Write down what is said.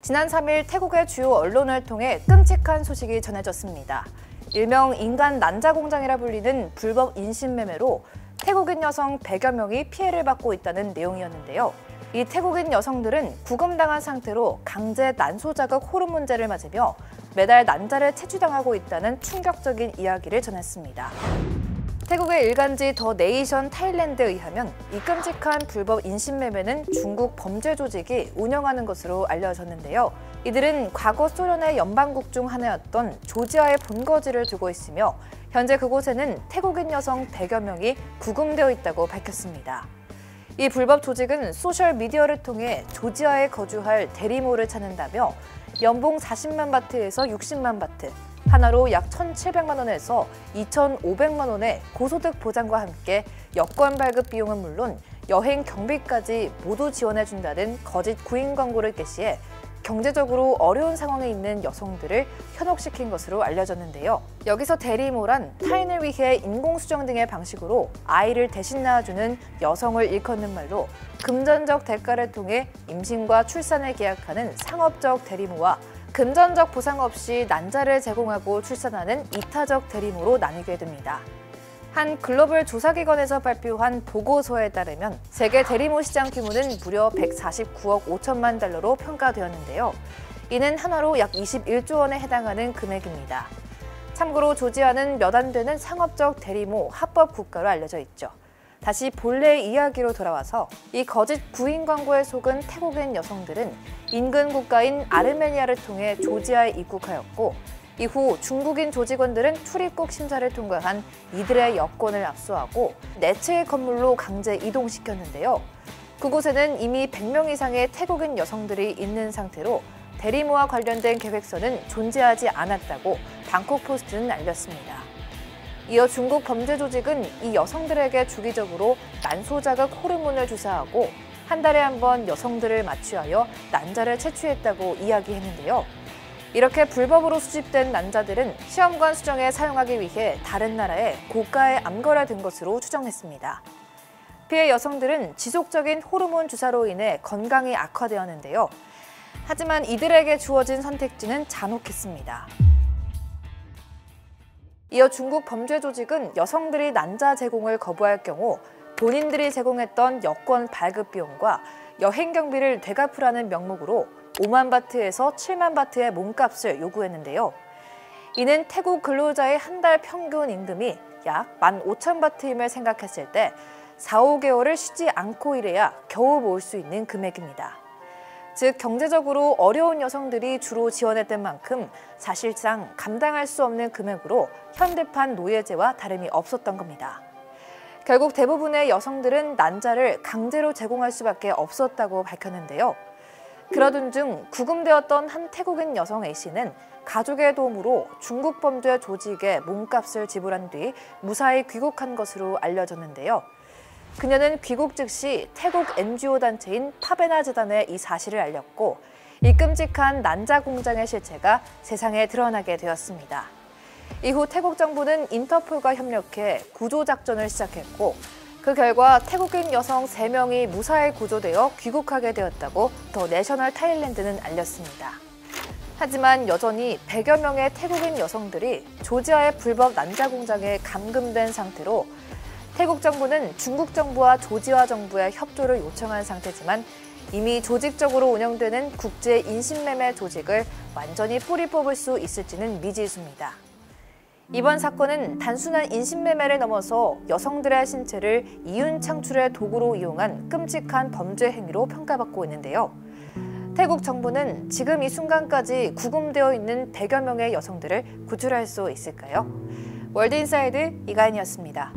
지난 3일 태국의 주요 언론을 통해 끔찍한 소식이 전해졌습니다. 일명 인간 난자공장이라 불리는 불법 인신매매로 태국인 여성 100여 명이 피해를 받고 있다는 내용이었는데요. 이 태국인 여성들은 구금당한 상태로 강제 난소 자극 호르몬제를 맞으며 매달 난자를 채취당하고 있다는 충격적인 이야기를 전했습니다. 태국의 일간지 더 네이션 타일랜드에 의하면 이 끔찍한 불법 인신매매는 중국 범죄 조직이 운영하는 것으로 알려졌는데요. 이들은 과거 소련의 연방국 중 하나였던 조지아의 본거지를 두고 있으며 현재 그곳에는 태국인 여성 100여 명이 구금되어 있다고 밝혔습니다. 이 불법 조직은 소셜미디어를 통해 조지아에 거주할 대리모를 찾는다며 연봉 40만 바트에서 60만 바트, 하나로 약 1,700만 원에서 2,500만 원의 고소득 보장과 함께 여권 발급 비용은 물론 여행 경비까지 모두 지원해준다는 거짓 구인 광고를 게시해 경제적으로 어려운 상황에 있는 여성들을 현혹시킨 것으로 알려졌는데요. 여기서 대리모란 타인을 위해 인공수정 등의 방식으로 아이를 대신 낳아주는 여성을 일컫는 말로 금전적 대가를 통해 임신과 출산을 계약하는 상업적 대리모와 금전적 보상 없이 난자를 제공하고 출산하는 이타적 대리모로 나뉘게 됩니다. 한 글로벌 조사기관에서 발표한 보고서에 따르면 세계 대리모 시장 규모는 무려 149억 5천만 달러로 평가되었는데요. 이는 한화로 약 21조 원에 해당하는 금액입니다. 참고로 조지아는 몇 안 되는 상업적 대리모 합법 국가로 알려져 있죠. 다시 본래 이야기로 돌아와서 이 거짓 구인 광고에 속은 태국인 여성들은 인근 국가인 아르메니아를 통해 조지아에 입국하였고 이후 중국인 조직원들은 출입국 심사를 통과한 이들의 여권을 압수하고 네 채의 건물로 강제 이동시켰는데요. 그곳에는 이미 100명 이상의 태국인 여성들이 있는 상태로 대리모와 관련된 계획서는 존재하지 않았다고 방콕포스트는 알렸습니다. 이어 중국 범죄 조직은 이 여성들에게 주기적으로 난소 자극 호르몬을 주사하고 한 달에 한 번 여성들을 마취하여 난자를 채취했다고 이야기했는데요. 이렇게 불법으로 수집된 난자들은 시험관 수정에 사용하기 위해 다른 나라에 고가의 암거래 된 것으로 추정했습니다. 피해 여성들은 지속적인 호르몬 주사로 인해 건강이 악화되었는데요. 하지만 이들에게 주어진 선택지는 잔혹했습니다. 이어 중국 범죄 조직은 여성들이 난자 제공을 거부할 경우 본인들이 제공했던 여권 발급 비용과 여행 경비를 되갚으라는 명목으로 5만 바트에서 7만 바트의 몸값을 요구했는데요. 이는 태국 근로자의 한 달 평균 임금이 약 15,000바트임을 생각했을 때 4, 5개월을 쉬지 않고 일해야 겨우 모을 수 있는 금액입니다. 즉 경제적으로 어려운 여성들이 주로 지원했던 만큼 사실상 감당할 수 없는 금액으로 현대판 노예제와 다름이 없었던 겁니다. 결국 대부분의 여성들은 난자를 강제로 제공할 수밖에 없었다고 밝혔는데요. 그러던 중 구금되었던 한 태국인 여성 A씨는 가족의 도움으로 중국 범죄 조직에 몸값을 지불한 뒤 무사히 귀국한 것으로 알려졌는데요. 그녀는 귀국 즉시 태국 NGO 단체인 파베나 재단에 이 사실을 알렸고 이 끔찍한 난자 공장의 실체가 세상에 드러나게 되었습니다. 이후 태국 정부는 인터폴과 협력해 구조 작전을 시작했고 그 결과 태국인 여성 3명이 무사히 구조되어 귀국하게 되었다고 더 내셔널 타일랜드는 알렸습니다. 하지만 여전히 100여 명의 태국인 여성들이 조지아의 불법 난자 공장에 감금된 상태로 태국 정부는 중국 정부와 조지아 정부의 협조를 요청한 상태지만 이미 조직적으로 운영되는 국제 인신매매 조직을 완전히 뿌리 뽑을 수 있을지는 미지수입니다. 이번 사건은 단순한 인신매매를 넘어서 여성들의 신체를 이윤 창출의 도구로 이용한 끔찍한 범죄 행위로 평가받고 있는데요. 태국 정부는 지금 이 순간까지 구금되어 있는 100여 명의 여성들을 구출할 수 있을까요? 월드인사이드 이가인이었습니다.